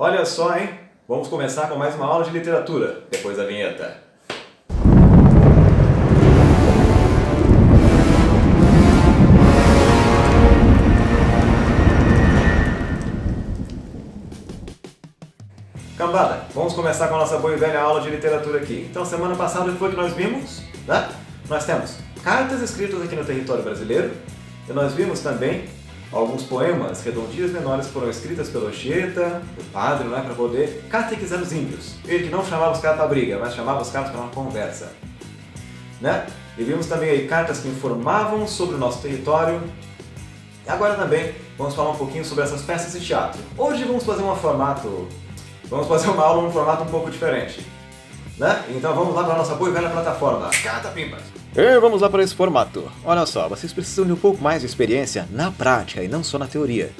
Olha só, hein? Vamos começar com mais uma aula de literatura, depois da vinheta. Cambada, vamos começar com a nossa boa e velha aula de literatura aqui. Então, semana passada, o que foi que nós vimos? Né? Nós temos cartas escritas aqui no território brasileiro, e nós vimos também alguns poemas, redondinhas menores foram escritas pelo Anchieta, o padre, né, para poder catequizar os índios. Ele que não chamava os caras para briga, mas chamava os caras para uma conversa. Né? E vimos também aí cartas que informavam sobre o nosso território. E agora também vamos falar um pouquinho sobre essas peças de teatro. Hoje vamos fazer uma aula num formato um pouco diferente. Né? Então vamos lá para a nossa boa e velha plataforma, Catapimpas. E vamos lá para esse formato. Olha só, vocês precisam de um pouco mais de experiência na prática e não só na teoria.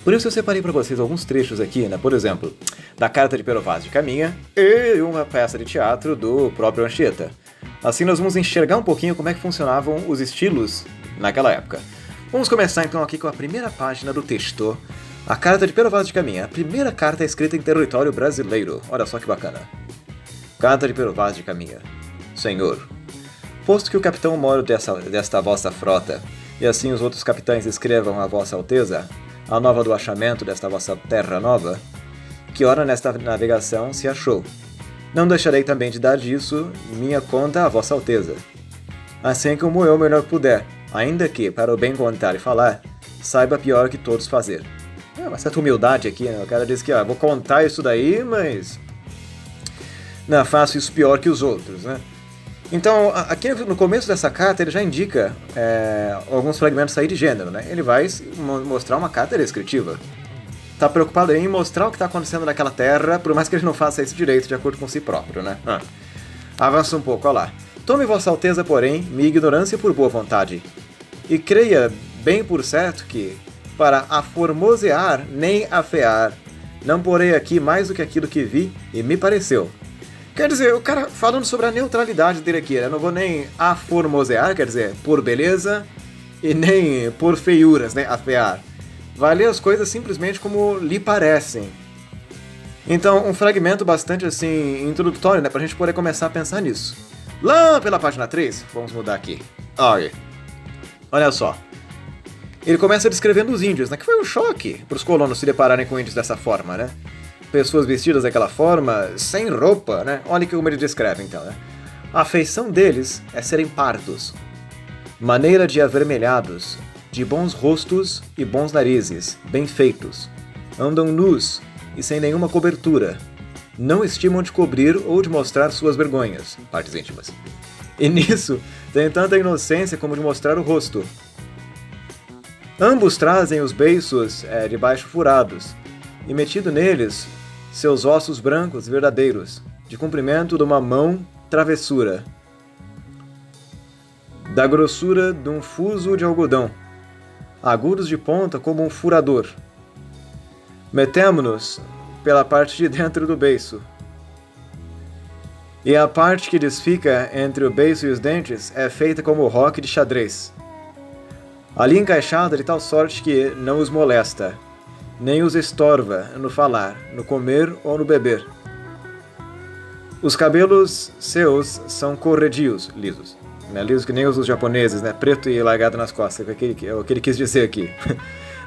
Por isso eu separei para vocês alguns trechos aqui, né? Por exemplo, da Carta de Pero Vaz de Caminha e uma peça de teatro do próprio Anchieta. Assim nós vamos enxergar um pouquinho como é que funcionavam os estilos naquela época. Vamos começar então aqui com a primeira página do texto, a Carta de Pero Vaz de Caminha, a primeira carta escrita em território brasileiro. Olha só que bacana. Carta de Pero Vaz de Caminha. Senhor, posto que o capitão-mor desta vossa frota, e assim os outros capitães escrevam a vossa alteza, a nova do achamento desta vossa terra nova, que ora nesta navegação se achou. Não deixarei também de dar disso minha conta à vossa alteza. Assim como eu melhor puder, ainda que, para o bem contar e falar, saiba pior que todos fazer. É uma certa humildade aqui, né? O cara diz que, vou contar isso daí, mas não faço isso pior que os outros, né? Então, aqui no começo dessa carta, ele já indica alguns fragmentos aí de gênero, né? Ele vai mostrar uma carta descritiva. Tá preocupado em mostrar o que está acontecendo naquela terra, por mais que ele não faça isso direito, de acordo com si próprio, né? Avança um pouco, olha lá. Tome vossa alteza, porém, minha ignorância por boa vontade, e creia bem por certo que, para aformosear nem afear, não porei aqui mais do que aquilo que vi e me pareceu. Quer dizer, o cara falando sobre a neutralidade dele aqui, né? Não vou nem aformosear, quer dizer, por beleza, e nem por feiuras, né? Afear. Vai ler as coisas simplesmente como lhe parecem. Então, um fragmento bastante, assim, introdutório, né? Pra gente poder começar a pensar nisso. Lá pela página 3, vamos mudar aqui. Olha só. Ele começa descrevendo os índios, né? Que foi um choque para os colonos se depararem com índios dessa forma, né? Pessoas vestidas daquela forma, sem roupa, né? Olha como ele descreve, então, né? A feição deles é serem pardos, maneira de avermelhados, de bons rostos e bons narizes, bem feitos. Andam nus e sem nenhuma cobertura. Não estimam de cobrir ou de mostrar suas vergonhas, partes íntimas. E nisso, tem tanta inocência como de mostrar o rosto. Ambos trazem os beiços de baixo furados, e metido neles seus ossos brancos verdadeiros, de comprimento de uma mão travessura, da grossura de um fuso de algodão, agudos de ponta como um furador. Metemo-nos pela parte de dentro do beiço, e a parte que desfica entre o beiço e os dentes é feita como roque de xadrez, ali encaixada de tal sorte que não os molesta, nem os estorva no falar, no comer ou no beber. Os cabelos seus são corredios, lisos. Né? Lisos que nem os japoneses, né? Preto e largado nas costas, é o que ele quis dizer aqui.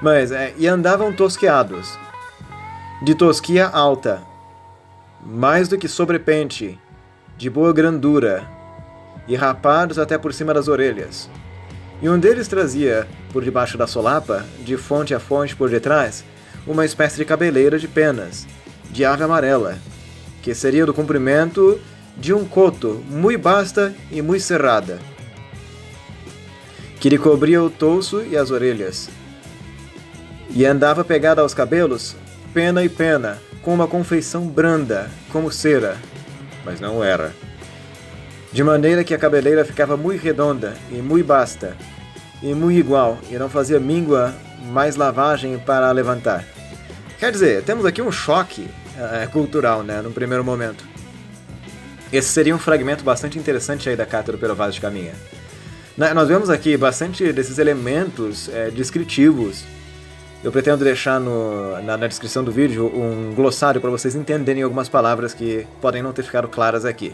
Mas, e andavam tosqueados, de tosquia alta, mais do que sobrepente, de boa grandura, e rapados até por cima das orelhas. E um deles trazia, por debaixo da solapa, de fonte a fonte por detrás, uma espécie de cabeleira de penas, de ave amarela, que seria do comprimento de um coto, muito basta e muito cerrada, que lhe cobria o touço e as orelhas, e andava pegada aos cabelos, pena e pena, com uma confeição branda, como cera, mas não era, de maneira que a cabeleira ficava muito redonda e muito basta, e muito igual, e não fazia míngua mais lavagem para a levantar. Quer dizer, temos aqui um choque cultural, né, no primeiro momento. Esse seria um fragmento bastante interessante aí da Carta do Pero Vaz de Caminha. Nós vemos aqui bastante desses elementos descritivos Eu pretendo deixar na descrição do vídeo um glossário para vocês entenderem algumas palavras que podem não ter ficado claras aqui.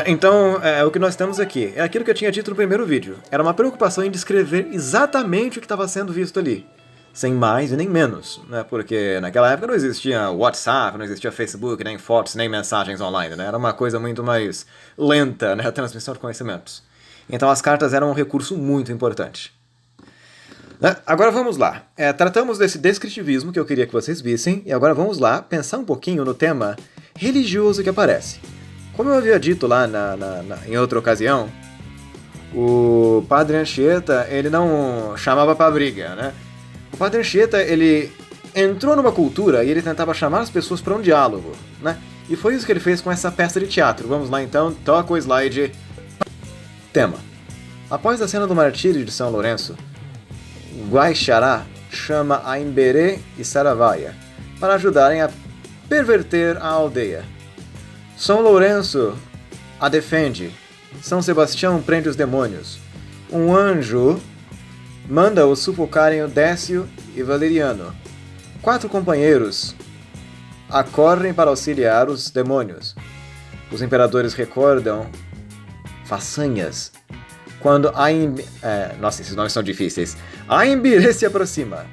Então, o que nós temos aqui é aquilo que eu tinha dito no primeiro vídeo. Era uma preocupação em descrever exatamente o que estava sendo visto ali. Sem mais e nem menos, né? Porque naquela época não existia WhatsApp, não existia Facebook, nem fotos, nem mensagens online, né? Era uma coisa muito mais lenta, né? A transmissão de conhecimentos. Então as cartas eram um recurso muito importante. Agora vamos lá. Tratamos desse descritivismo que eu queria que vocês vissem, e agora vamos lá pensar um pouquinho no tema religioso que aparece. Como eu havia dito lá em outra ocasião, o Padre Anchieta, ele não chamava pra briga, né? O Padre Anchieta, ele entrou numa cultura e ele tentava chamar as pessoas para um diálogo, né? E foi isso que ele fez com essa peça de teatro. Vamos lá então, toca o slide. Tema. Após a cena do martírio de São Lourenço, Guaixará chama Aimberê e Saravaia para ajudarem a perverter a aldeia. São Lourenço a defende. São Sebastião prende os demônios. Um anjo manda-os sufocarem o Décio e Valeriano. 4 companheiros acorrem para auxiliar os demônios. Os imperadores recordam façanhas quando nossa, esses nomes são difíceis. Aimbirê se aproxima.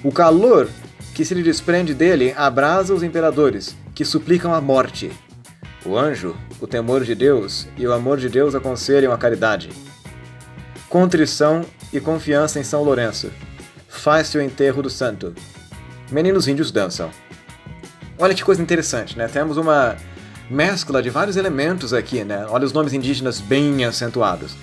O calor que se lhe desprende dele abrasa os imperadores, que suplicam a morte. O anjo, o temor de Deus e o amor de Deus aconselham a caridade. Contrição e confiança em São Lourenço. Faz-se o enterro do santo. Meninos índios dançam. Olha que coisa interessante, né? Temos uma mescla de vários elementos aqui, né? Olha os nomes indígenas bem acentuados.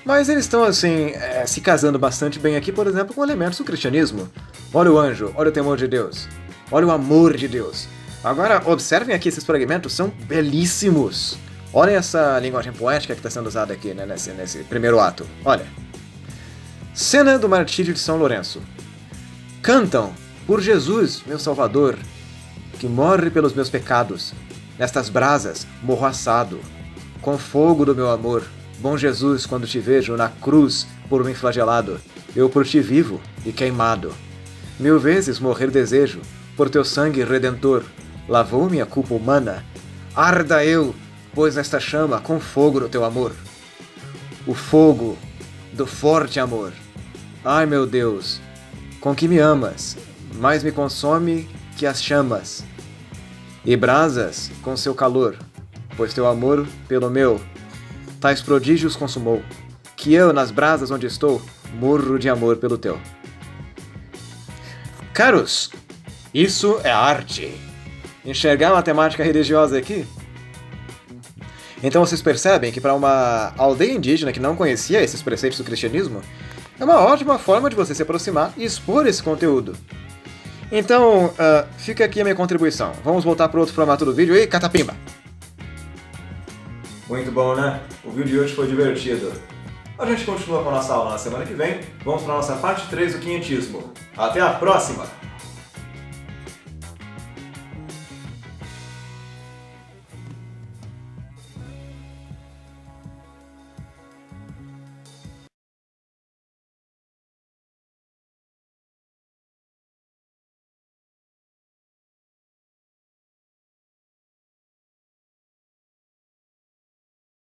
Mas eles estão, assim, se casando bastante bem aqui, por exemplo, com elementos do cristianismo. Olha o anjo, olha o temor de Deus. Olha o amor de Deus. Agora, observem aqui, esses fragmentos são belíssimos. Olhem essa linguagem poética que está sendo usada aqui, né, nesse primeiro ato. Olha. Cena do martírio de São Lourenço. Cantam por Jesus, meu Salvador, que morre pelos meus pecados. Nestas brasas morro assado, com fogo do meu amor. Bom Jesus, quando te vejo na cruz por mim flagelado, eu por ti vivo e queimado. 1000 vezes morrer desejo, por teu sangue redentor, lavou minha culpa humana. Arda eu, pois nesta chama, com fogo do teu amor. O fogo do forte amor. Ai, meu Deus, com que me amas, mais me consome que as chamas. E brasas com seu calor, pois teu amor pelo meu, tais prodígios consumou, que eu, nas brasas onde estou, morro de amor pelo teu. Caros, isso é arte. Enxergar uma temática religiosa aqui? Então vocês percebem que para uma aldeia indígena que não conhecia esses preceitos do cristianismo, é uma ótima forma de você se aproximar e expor esse conteúdo. Então, fica aqui a minha contribuição. Vamos voltar para o outro formato do vídeo e catapimba! Muito bom, né? O vídeo de hoje foi divertido. A gente continua com a nossa aula na semana que vem. Vamos para a nossa parte 3 do quinhentismo. Até a próxima!